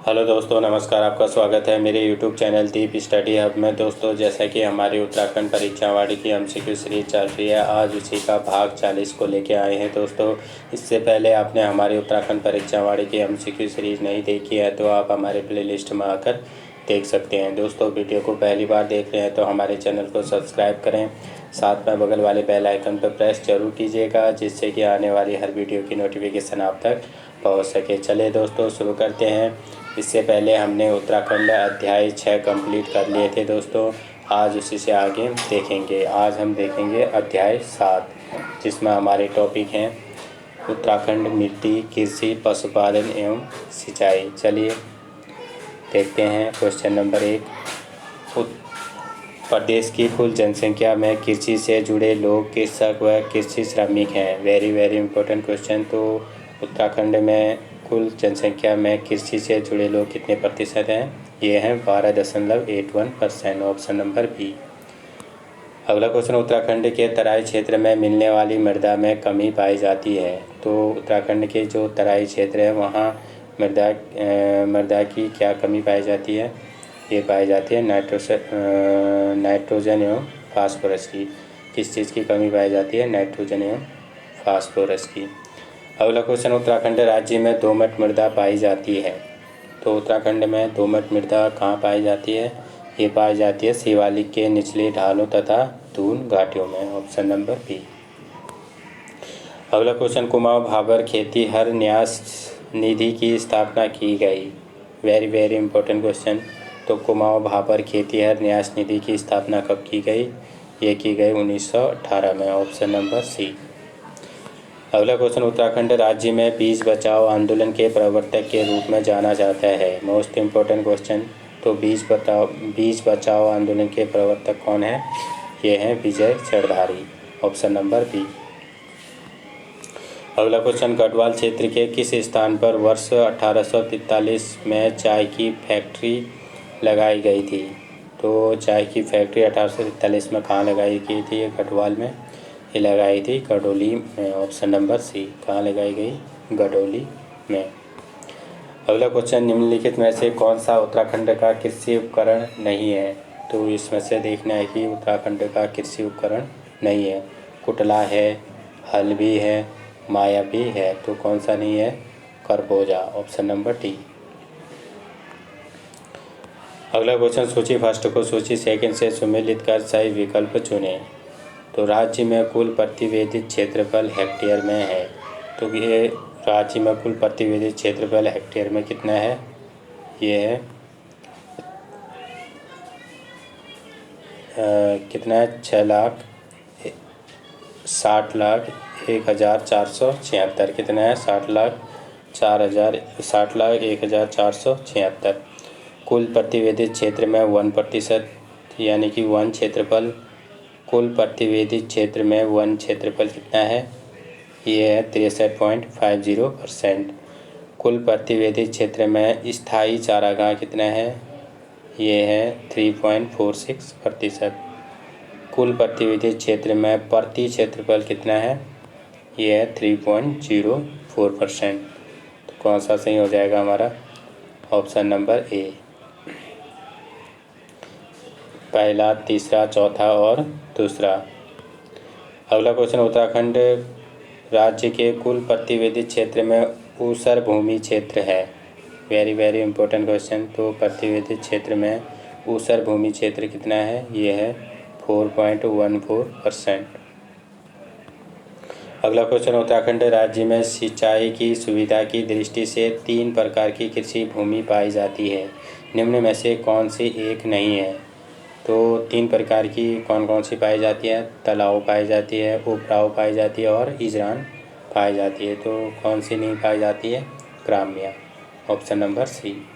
Hello दोस्तों, नमस्कार। आपका स्वागत है मेरे यूट्यूब चैनल दीप स्टडी हब में। दोस्तों, जैसा कि हमारी उत्तराखंड परीक्षावाड़ी की एमसीक्यू सीरीज चल रही है, आज उसी का भाग 40 को लेके आए हैं। दोस्तों, इससे पहले आपने हमारी उत्तराखंड परीक्षावाड़ी की एमसीक्यू सीरीज नहीं देखी है तो आप हमारे प्लेलिस्ट में आकर देख सकते हैं। दोस्तों, वीडियो को पहली बार देख रहे हैं तो हमारे चैनल को सब्सक्राइब करें, साथ में बगल वाले बेल आइकन पर प्रेस जरूर कीजिएगा, जिससे कि आने वाली हर वीडियो की नोटिफिकेशन आप तक पहुंच सके। चलिए दोस्तों, शुरू करते हैं। इससे पहले हमने उत्तराखंड अध्याय 6 कंप्लीट कर लिए थे दोस्तों। आज उसी से आगे देखेंगे। आज हम देखेंगे अध्याय 7, जिसमें हमारे टॉपिक हैं उत्तराखंड मिट्टी, कृषि, पशुपालन एवं सिंचाई। चलिए देखते हैं। क्वेश्चन नंबर 1, प्रदेश की कुल जनसंख्या में कृषि से जुड़े लोग कृषक व कृषि श्रमिक हैं। Very very important question. तो उत्तराखंड में कुल जनसंख्या में कृषि से जुड़े लोग कितने प्रतिशत हैं? ये हैं 12.81%। Option number B. अगला क्वेश्चन, उत्तराखंड के तराई क्षेत्र में मिलने वाली मृदा में कमी पाई जाती है। तो उत्तराखंड के जो तराई क्षेत्र है वहाँ मृदा की क्या कमी पाई जाती है? ये पाई जाती है नाइट्रोजन एवं फास्फोरस की। किस चीज़ की कमी पाई जाती है? नाइट्रोजन एवं फास्फोरस की। अगला क्वेश्चन, उत्तराखंड राज्य में दोमट मृदा पाई जाती है। तो उत्तराखंड में दोमट मृदा कहाँ पाई जाती है? ये पाई जाती है शिवालिक के निचले ढालों तथा दून घाटियों में। Option number B. अगला क्वेश्चन, कुमाऊं भाबर खेतीहर न्यास निधि की स्थापना की गई। Very very important question. तो कुमाऊं भाबर खेतीहर न्यास निधि की स्थापना कब की गई? ये की गई 1918 में। Option number C. अगला क्वेश्चन, उत्तराखंड राज्य में बीज बचाओ आंदोलन के प्रवर्तक के रूप में जाना जाता है। Most important question. तो बीज बचाओ आंदोलन के प्रवर्तक कौन है? ये हैं Vijay Chardhari. Option number B. अगला क्वेश्चन, गढ़वाल क्षेत्र के किस स्थान पर वर्ष 1843 में चाय की फैक्ट्री लगाई गई थी? तो चाय की फैक्ट्री 1843 में कहाँ लगाई गई थी? ये गढ़वाल में ये लगाई थी, गडोली में। Option number C. कहाँ लगाई गई? गडोली में। अगला क्वेश्चन, निम्नलिखित में से कौन सा उत्तराखंड का कृषि उपकरण नहीं है? तो इसमें से देखना है कि उत्तराखंड का कृषि उपकरण नहीं है। कुटला है, हल भी है, माया भी है। तो कौन सा नहीं है? खरबूजा। Option number D. अगला क्वेश्चन, सूची फर्स्ट को सूची सेकंड से सुमेलित कर सही विकल्प चुनें। तो राज्य में कुल प्रतिवेदित क्षेत्रफल हेक्टेयर में है। तो ये राज्य में कुल प्रतिवेदित क्षेत्रफल हेक्टेयर में कितना है? ये है कितना है? 6,60,01,476। कितना है? 60,01,476। कुल प्रतिवेदित क्षेत्र में 1%, यानी कि वन क्षेत्रफल। कुल प्रतिवेदित क्षेत्र में वन क्षेत्रफल कितना है? ये है 63.50%। कुल प्रतिवेदित क्षेत्र में स्थायी चारागाह कितना है? ये है 3.46%। कुल प्रतिवेदित क्षेत्र में प्रति क्षेत्रफल कितना है? ये है 3.04%। तो कौन सा सही हो जाएगा हमारा? ऑप्शन नंबर ए। पहला, तीसरा, चौथा और दूसरा। अगला क्वेश्चन, उत्तराखंड राज्य के कुल प्रतिवेदित क्षेत्र में ऊसर भूमि क्षेत्र है। Very very important question. तो प्रतिवेदित क्षेत्र में ऊसर भूमि क्षेत्र कितना है? ये है 4.14%। अगला क्वेश्चन, उत्तराखंड राज्य में सिंचाई की सुविधा की दृष्टि से 3 प्रकार की कृषि भूमि पाई जाती है। निम्न में से कौन सी एक नहीं है? तो 3 प्रकार की कौन कौन सी पाई जाती है? तालाब पाई जाती है, उपराव पाई जाती है और इजरान पाई जाती है। तो कौन सी नहीं पाई जाती है? ग्राम्य। Option number C.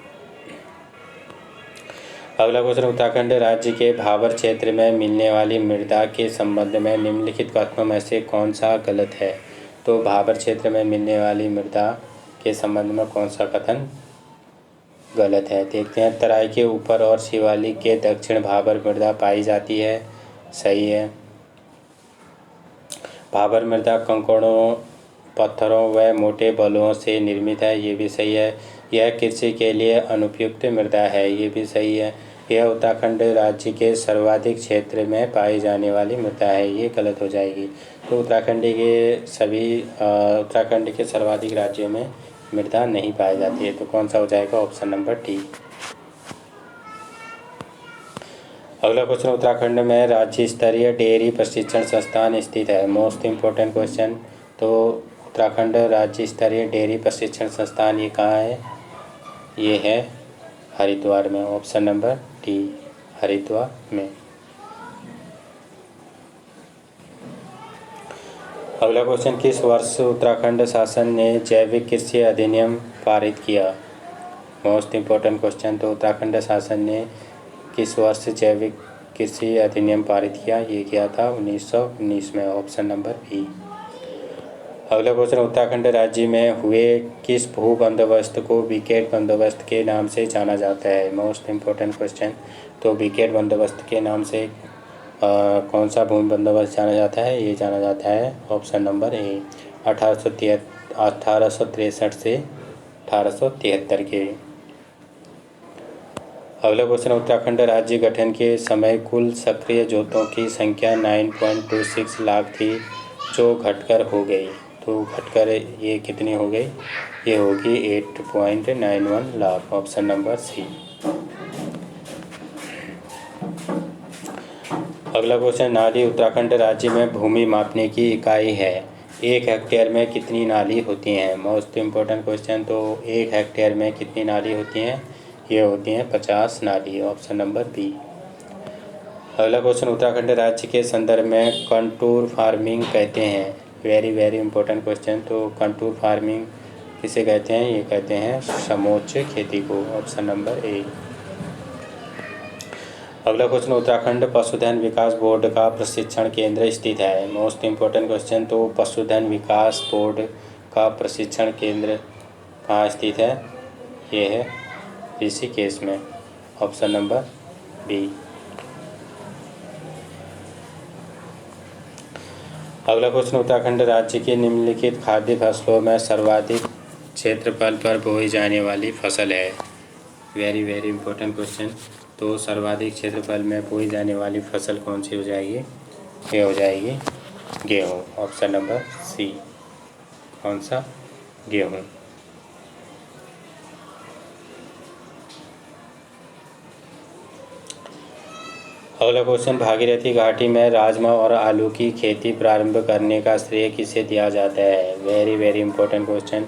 अगला क्वेश्चन, उत्तराखंड राज्य के भाबर क्षेत्र में मिलने वाली मृदा के संबंध में निम्नलिखित कथनों में से कौन सा गलत है? तो भाबर क्षेत्र में मिलने वाली मृदा के संबंध में कौन सा कथन गलत है? देखते हैं। तराई के ऊपर और शिवालिक के दक्षिण भाबर मृदा पाई जाती है। सही है। भाबर मृदा कंकड़ों, पत्थरों व मोटे बालुओं से निर्मित है। ये भी सही है। यह कृषि के लिए अनुपयुक्त मृदा है, ये भी सही है। यह उत्तराखंड राज्य के सर्वाधिक क्षेत्र में पाई जाने वाली मृदा है, ये गलत हो जाएगी। तो उत्तराखंड के सर्वाधिक राज्यों में मृदा नहीं पाई जाती है, तो कौन सा हो जाएगा? Option number D. अगला क्वेश्चन, उत्तराखंड में राज्य स्तरीय डेयरी प्रशिक्षण संस्थान स्थित है। Most important question. तो उत्तराखंड राज्य स्तरीय डेयरी प्रशिक्षण संस्थान ये कहाँ है? ये है हरिद्वार में। ऑप्शन नंबर डी, हरिद्वार में। अगला क्वेश्चन, किस वर्ष उत्तराखंड शासन ने जैविक कृषि अधिनियम पारित किया? Most important question. तो उत्तराखंड शासन ने किस वर्ष जैविक कृषि अधिनियम पारित किया? ये किया था 1919 में। Option number B. अगला क्वेश्चन, उत्तराखंड राज्य में हुए किस भू बंदोबस्त को बीकेट बंदोबस्त के नाम से जाना जाता है? Most important question. तो बीकेट बंदोबस्त के नाम से कौन सा भूमि बंदोबस्त जाना जाता है? ये जाना जाता है ऑप्शन नंबर ए, 1863 से 1873 के। अगला क्वेश्चन, उत्तराखंड राज्य गठन के समय कुल सक्रिय जोतों की संख्या 9.26 लाख थी, जो घटकर हो गई। तो घटकर ये कितनी हो गई? ये होगी 8.91 लाख। Option number C. अगला क्वेश्चन, नाली उत्तराखंड राज्य में भूमि मापने की इकाई है। 1 हेक्टेयर में कितनी नाली होती हैं? Most important question. तो 1 हेक्टेयर में कितनी नाली होती हैं? ये होती हैं 50 नाली। Option number B. अगला क्वेश्चन, उत्तराखंड राज्य के संदर्भ में कंटूर फार्मिंग कहते हैं। Very very important question. तो कंटूर फार्मिंग किसे कहते हैं? ये कहते हैं समोच्च खेती को। Option number A. अगला क्वेश्चन, उत्तराखंड पशुधन विकास बोर्ड का प्रशिक्षण केंद्र स्थित है। Most important question. तो पशुधन विकास बोर्ड का प्रशिक्षण केंद्र कहाँ स्थित है? ये है ऋषिकेश में। Option number B. अगला क्वेश्चन, उत्तराखंड राज्य की निम्नलिखित खाद्य फसलों में सर्वाधिक क्षेत्रफल पर बोई जाने वाली फसल है। Very very important question. तो सर्वाधिक क्षेत्रफल में बोई जाने वाली फसल कौन सी हो जाएगी? ये हो जाएगी गेहूँ। Option number C. कौन सा? गेहूँ। अगला क्वेश्चन, भागीरथी घाटी में राजमा और आलू की खेती प्रारंभ करने का श्रेय किसे दिया जाता है? Very very important question.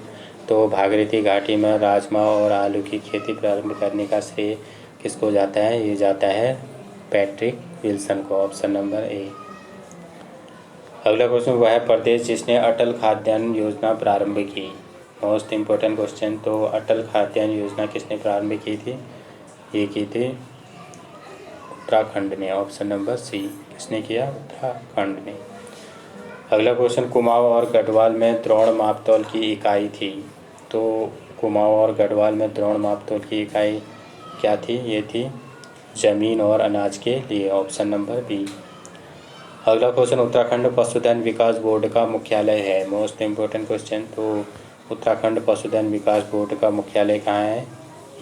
तो भागीरथी घाटी में राजमा और आलू की खेती प्रारंभ करने का श्रेय किसको जाता है? ये जाता है पैट्रिक विल्सन को। Option number A. अगला क्वेश्चन, वह प्रदेश जिसने अटल खाद्यान्न योजना प्रारंभ की। Most important question. तो अटल खाद्यान्न योजना किसने प्रारंभ की थी? ये की थी उत्तराखंड ने। Option number C. किसने किया? उत्तराखंड ने। अगला क्वेश्चन, कुमाऊं और गढ़वाल में द्रोण मापतौल की इकाई थी। तो कुमाऊं और गढ़वाल में द्रोण मापतौल की इकाई क्या थी? ये थी जमीन और अनाज के लिए। Option number B. अगला क्वेश्चन, उत्तराखंड पशुधन विकास बोर्ड का मुख्यालय है। Most important question. तो उत्तराखंड पशुधन विकास बोर्ड का मुख्यालय कहाँ है?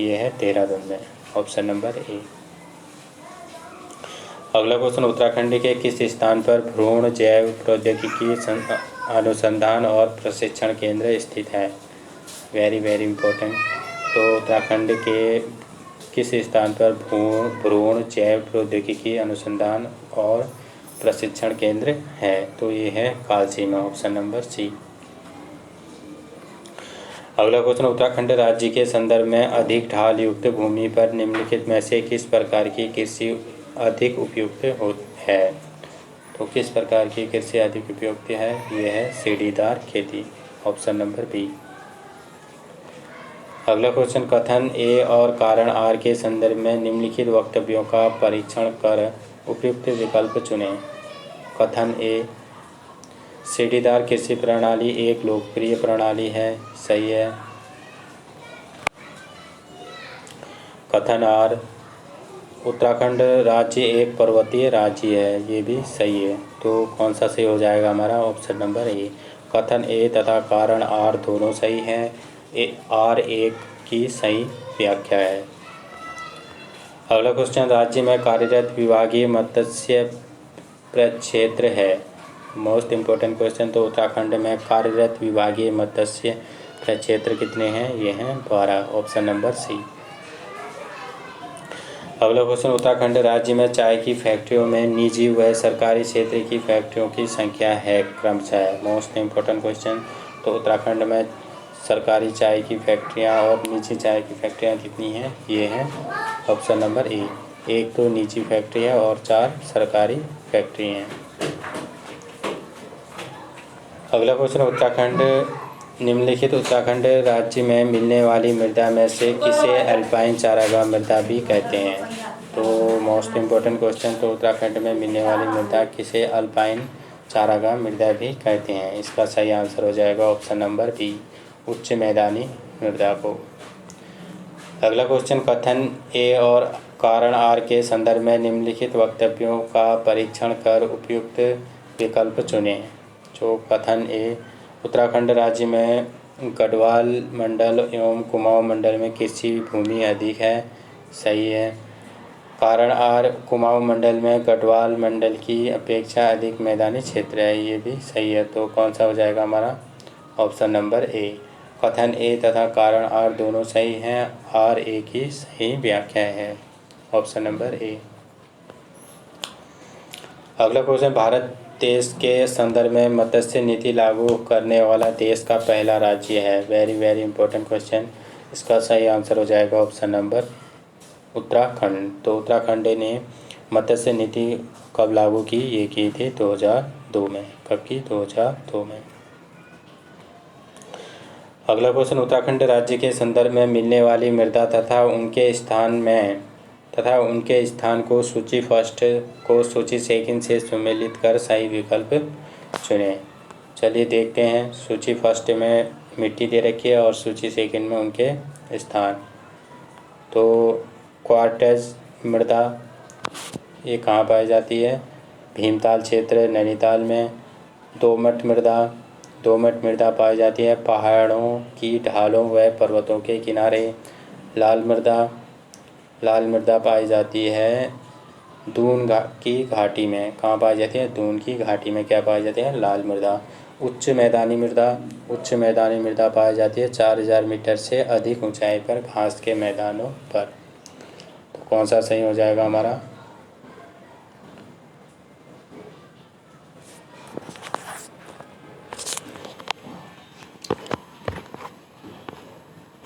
ये है देहरादून में। Option number A. अगला क्वेश्चन, उत्तराखंड के किस स्थान पर भ्रूण जैव प्रौद्योगिकी अनुसंधान और प्रशिक्षण केंद्र स्थित है? Very very important. तो उत्तराखंड के किस स्थान पर भ्रूण जैव प्रौद्योगिकी अनुसंधान और प्रशिक्षण केंद्र है? तो ये है कालसी में। Option number C. अगला क्वेश्चन, उत्तराखंड राज्य के संदर्भ में अधिक ढाल युक्त भूमि पर निम्नलिखित में से किस प्रकार की कृषि अधिक उपयुक्त है? तो किस प्रकार की कृषि अधिक उपयुक्त है? यह है सीढ़ीदार खेती। Option number B. अगला क्वेश्चन, कथन ए और कारण आर के संदर्भ में निम्नलिखित वक्तव्यों का परीक्षण कर उपयुक्त विकल्प चुनें। कथन ए, सीढ़ीदार कृषि प्रणाली एक लोकप्रिय प्रणाली है। सही है। कथन आर, उत्तराखंड राज्य एक पर्वतीय राज्य है। ये भी सही है। तो कौन सा सही हो जाएगा हमारा? ऑप्शन नंबर ए। कथन ए तथा कारण आर दोनों सही हैं। आर एक की सही व्याख्या है। अगला क्वेश्चन, राज्य में कार्यरत विभागीय मत्स्य प्रक्षेत्र है। Most important question. तो उत्तराखंड में कार्यरत विभागीय मत्स्य प्रक्षेत्र कितने हैं? ये हैं 12, ऑप्शन नंबर सी। अगला क्वेश्चन, उत्तराखंड राज्य में चाय की फैक्ट्रियों में निजी व सरकारी क्षेत्र की फैक्ट्रियों की संख्या है क्रमशः। Most important question. तो उत्तराखंड में सरकारी चाय की फैक्ट्रियां और निजी चाय की फैक्ट्रियां कितनी हैं? ये हैं ऑप्शन नंबर ए, 1 तो निजी फैक्ट्री है और 4 सरकारी फैक्ट्री हैं। अगला क्वेश्चन, निम्नलिखित उत्तराखंड राज्य में मिलने वाली मृदा में से किसे अल्पाइन चारागाह मृदा भी कहते हैं? तो मोस्ट इम्पोर्टेंट क्वेश्चन। तो उत्तराखंड में मिलने वाली मृदा किसे अल्पाइन चारागाह मृदा भी कहते हैं? इसका सही आंसर हो जाएगा ऑप्शन नंबर बी, उच्च मैदानी मृदा को। अगला क्वेश्चन, कथन ए और कारण आर के संदर्भ में निम्नलिखित वक्तव्यों का परीक्षण कर उपयुक्त विकल्प चुनें। जो कथन ए, उत्तराखंड राज्य में गढ़वाल मंडल एवं कुमाऊं मंडल में कृषि भूमि अधिक है, सही है। कारण आर, कुमाऊं मंडल में गढ़वाल मंडल की अपेक्षा अधिक मैदानी क्षेत्र है, ये भी सही है। तो कौन सा हो जाएगा हमारा? ऑप्शन नंबर ए। कथन ए तथा कारण आर दोनों सही हैं, आर ए की सही व्याख्या है, ऑप्शन नंबर ए। अगला क्वेश्चन, भारत देश के संदर्भ में मत्स्य नीति लागू करने वाला देश का पहला राज्य है। Very very important question. इसका सही आंसर हो जाएगा ऑप्शन नंबर उत्तराखंड। तो उत्तराखंड ने मत्स्य नीति कब लागू की? ये की थी 2002 में। कब की? 2002 में। अगला क्वेश्चन, उत्तराखंड राज्य के संदर्भ में मिलने वाली मृदा तथा उनके स्थान को सूची फर्स्ट को सूची सेकंड से सम्मिलित कर सही विकल्प चुनें। चलिए देखते हैं। सूची फर्स्ट में मिट्टी दे रखी है और सूची सेकंड में उनके स्थान। तो क्वार्टज मृदा ये कहाँ पाई जाती है? भीमताल क्षेत्र नैनीताल में। दोमट मृदा पाई जाती है पहाड़ों की ढालों व पर्वतों के किनारे। लाल मृदा पाई जाती है दून की घाटी में। कहाँ पाई जाती है? दून की घाटी में क्या पाई जाती है? लाल मृदा। उच्च मैदानी मृदा पाई जाती है 4000 मीटर से अधिक ऊंचाई पर घास के मैदानों पर। तो कौन सा सही हो जाएगा हमारा?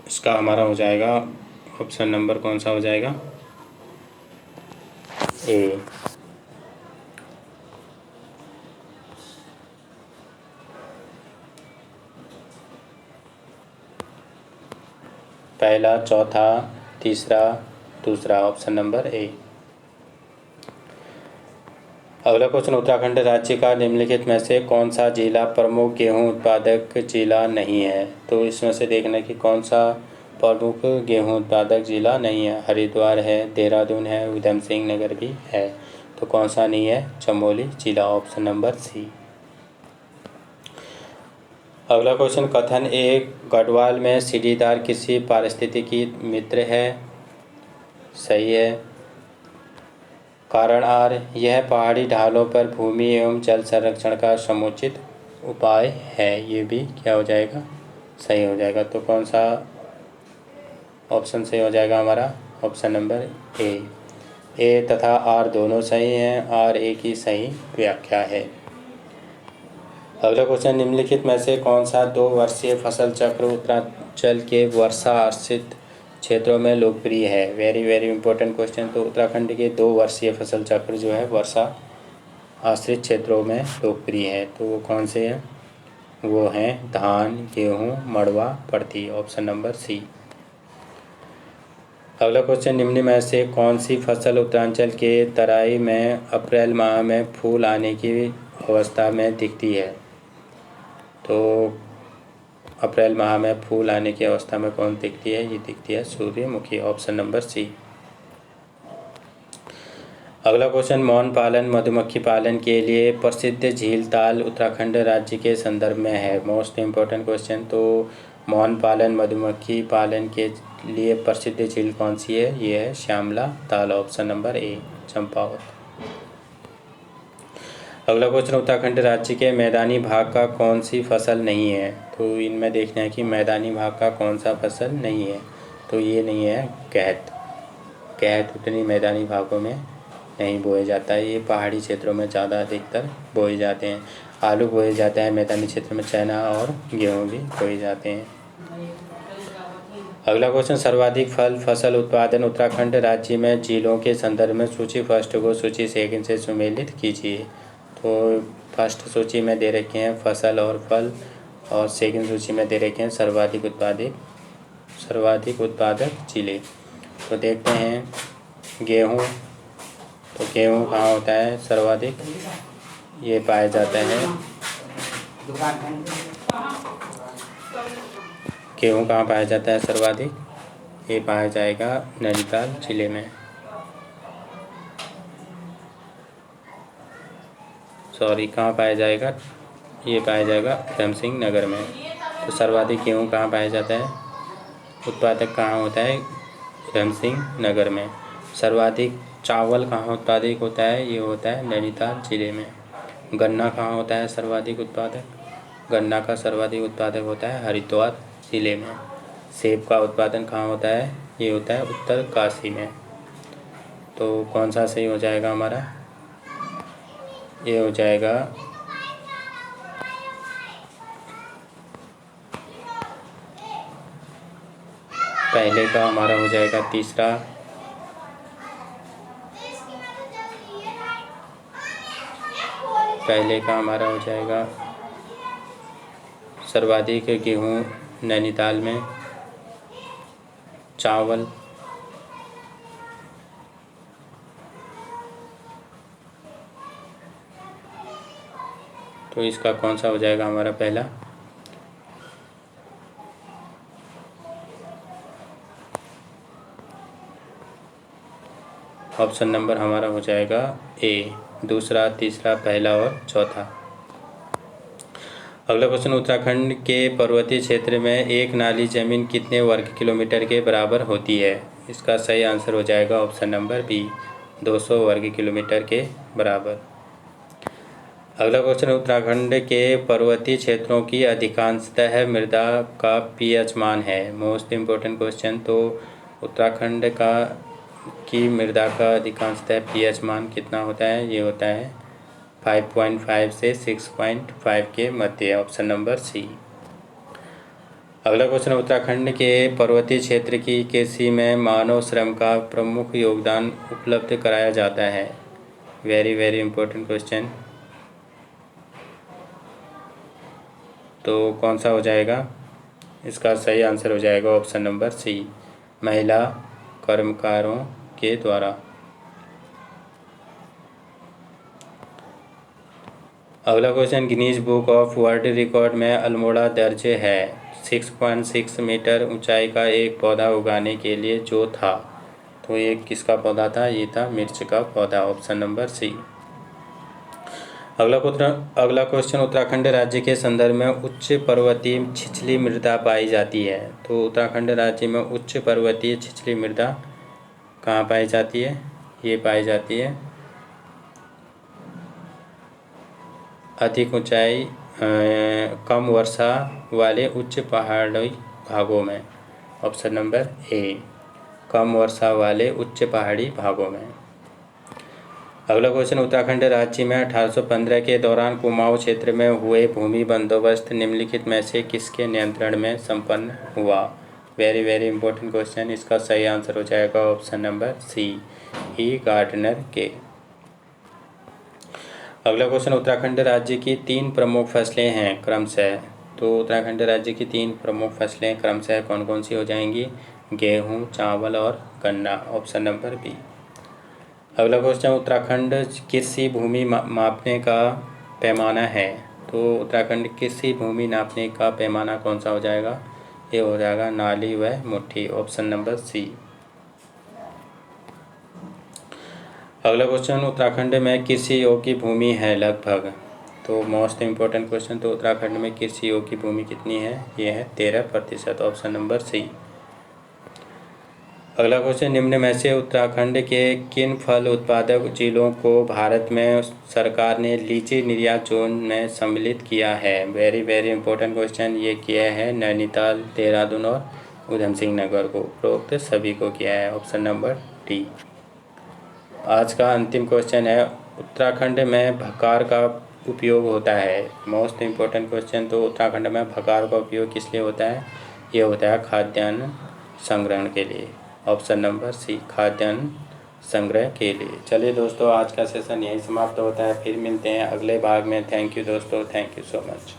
इसका हमारा हो जाएगा ऑप्शन नंबर कौन सा हो जाएगा? ए। पहला, चौथा, तीसरा, दूसरा, ऑप्शन नंबर ए। अगला क्वेश्चन, उत्तराखंड राज्य का निम्नलिखित में से कौन सा जिला प्रमुख गेहूं उत्पादक जिला नहीं है? तो इसमें से देखना कि कौन सा प्रमुख गेहूं उत्पादक जिला नहीं है। हरिद्वार है, देहरादून है, उधम सिंह नगर भी है। तो कौन सा नहीं है? चमोली जिला, ऑप्शन नंबर सी। अगला क्वेश्चन, कथन ए, गढ़वाल में सीढ़ीदार कृषि पारिस्थितिकी मित्र है, सही है। कारण आर, यह पहाड़ी ढालों पर भूमि एवं जल संरक्षण का समुचित उपाय है, ये भी क्या हो जाएगा? सही हो जाएगा। तो कौन सा ऑप्शन सही हो जाएगा हमारा? ऑप्शन नंबर ए तथा आर दोनों सही हैं, आर ए की सही व्याख्या है। अगला क्वेश्चन, निम्नलिखित में से कौन सा 2 वर्षीय फसल चक्र उत्तरांचल के वर्षा आश्रित क्षेत्रों में लोकप्रिय है? Very very important question. तो उत्तराखंड के 2 वर्षीय फसल चक्र जो है वर्षा आश्रित क्षेत्रों में लोकप्रिय है। तो वो कौन से हैं? वो हैं धान, गेहूँ, मड़वा, पड़ती, ऑप्शन नंबर सी। अगला क्वेश्चन, निम्न में से कौन सी फसल उत्तरांचल के तराई में अप्रैल माह में फूल आने की अवस्था में दिखती है? तो अप्रैल माह में फूल आने की अवस्था में कौन दिखती है? ये दिखती है सूर्यमुखी, ऑप्शन नंबर सी। अगला क्वेश्चन, मौन पालन मधुमक्खी पालन के लिए प्रसिद्ध झील ताल उत्तराखंड राज्य के संदर्भ में है। Most important question. तो मौन पालन मधुमक्खी पालन के लिए प्रसिद्ध झील कौन सी है? ये है श्यामला ताल, ऑप्शन नंबर ए चंपावत। अगला क्वेश्चन, उत्तराखंड राज्य के मैदानी भाग का कौन सी फसल नहीं है? तो इनमें देखना है कि मैदानी भाग का कौन सा फसल नहीं है। तो ये नहीं है कहत। कहत उतनी मैदानी भागों में नहीं बोए जाता है, ये पहाड़ी क्षेत्रों में ज़्यादा अधिकतर बोए जाते हैं। आलू बोए जाते हैं मैदानी क्षेत्र में, चना और गेहूँ भी बोए जाते हैं। अगला क्वेश्चन, सर्वाधिक फल फसल उत्पादन उत्तराखंड राज्य में झीलों के संदर्भ में सूची फर्स्ट को सूची सेकंड से सुमेलित कीजिए। तो फर्स्ट सूची में दे रखे हैं फसल और फल, और सेकंड सूची में दे रखे हैं सर्वाधिक उत्पादक जिले। तो देखते हैं गेहूँ, तो गेहूँ कहाँ होता है सर्वाधिक? ये पाया जाता है, गेहूँ कहाँ पाया जाता है सर्वाधिक? ये पाया जाएगा नैनीताल जिले में, कहाँ पाया जाएगा? ये पाया जाएगा उधम सिंह नगर में। तो सर्वाधिक गेहूँ कहाँ पाया जाता है? उत्पादक कहाँ होता है? उधम सिंह नगर में। सर्वाधिक चावल कहाँ उत्पादित होता है? ये होता है नैनीताल जिले में। गन्ना कहाँ होता है सर्वाधिक उत्पादक? गन्ना का सर्वाधिक उत्पादक होता है हरिद्वार जिले में। सेब का उत्पादन कहाँ होता है? ये होता है उत्तरकाशी में। तो कौन सा सही हो जाएगा हमारा? ये हो जाएगा पहले का हमारा हो जाएगा तीसरा, पहले का हमारा हो जाएगा सर्वाधिक गेहूँ नैनीताल में, चावल तो इसका कौन सा हो जाएगा हमारा पहला? ऑप्शन नंबर हमारा हो जाएगा ए, दूसरा, तीसरा, पहला और चौथा। अगला क्वेश्चन, उत्तराखंड के पर्वतीय क्षेत्र में एक नाली जमीन कितने वर्ग किलोमीटर के बराबर होती है? इसका सही आंसर हो जाएगा ऑप्शन नंबर बी, 200 वर्ग किलोमीटर के बराबर। अगला क्वेश्चन, उत्तराखंड के पर्वतीय क्षेत्रों की अधिकांशतः मृदा का पीएच मान है। Most important question. तो उत्तराखंड की मृदा का अधिकांशतः पीएच मान कितना होता है? ये होता है 5.5 से 6.5 के मध्य, ऑप्शन नंबर सी। अगला क्वेश्चन, उत्तराखंड के पर्वतीय क्षेत्र की कृषि में मानव श्रम का प्रमुख योगदान उपलब्ध कराया जाता है। Very very important question. तो कौन सा हो जाएगा? इसका सही आंसर हो जाएगा ऑप्शन नंबर सी, महिला कर्मकारों के द्वारा। अगला question, Guinness book of world record में अल्मोड़ा दर्ज है। 6.6 मीटर ऊंचाई का एक पौधा उगाने के लिए जो था, तो ये किसका पौधा था? ये था मिर्च का पौधा, ऑप्शन नंबर सी। अगला क्वेश्चन, उत्तराखंड राज्य के संदर्भ में उच्च पर्वतीय छिछली मृदा पाई जाती है। तो उत्तराखंड राज्य में उच्च पर्वतीय छिछली मृदा कहाँ पाई जाती है? ये पाई जाती है अधिक ऊंचाई कम वर्षा वाले उच्च पहाड़ी भागों में, ऑप्शन नंबर ए, कम वर्षा वाले उच्च पहाड़ी भागों में। अगला क्वेश्चन, उत्तराखंड राज्य में 1815 के दौरान कुमाऊं क्षेत्र में हुए भूमि बंदोबस्त निम्नलिखित में से किसके नियंत्रण में संपन्न हुआ? Very very important question. इसका सही आंसर हो जाएगा ऑप्शन नंबर सी, ई गार्डनर के। अगला क्वेश्चन, उत्तराखंड राज्य की 3 प्रमुख फसलें हैं क्रमशः। तो उत्तराखंड राज्य की 3 प्रमुख फसलें क्रमशः कौन कौन सी हो जाएंगी? गेहूँ, चावल और गन्ना, ऑप्शन नंबर बी। अगला क्वेश्चन, उत्तराखंड कृषि भूमि मापने का पैमाना है। तो उत्तराखंड कृषि भूमि नापने का पैमाना कौन सा हो जाएगा? ये हो जाएगा नाली व मुट्ठी, ऑप्शन नंबर सी। अगला क्वेश्चन, उत्तराखंड में कृषि योग्य भूमि है लगभग। तो मोस्ट इम्पोर्टेंट क्वेश्चन, तो उत्तराखंड में कृषि योग्य भूमि कितनी है? ये है 13%, ऑप्शन नंबर सी। अगला क्वेश्चन, निम्न में से उत्तराखंड के किन फल उत्पादक जिलों को भारत में सरकार ने लीची निर्यात जोन में सम्मिलित किया है? Very very important question. ये किया है नैनीताल, देहरादून और उधम सिंह नगर को, उपरोक्त सभी को किया है, ऑप्शन नंबर डी। आज का अंतिम क्वेश्चन है, उत्तराखंड में भकार का उपयोग होता है? Most important question. तो उत्तराखंड में भकार का उपयोग किस लिए होता है? ये होता है खाद्यान्न संग्रहण के लिए, ऑप्शन नंबर सी, खाद्यान्न संग्रह के लिए। चलिए दोस्तों, आज का सेशन यहीं समाप्त होता है, फिर मिलते हैं अगले भाग में। थैंक यू दोस्तों, थैंक यू सो मच।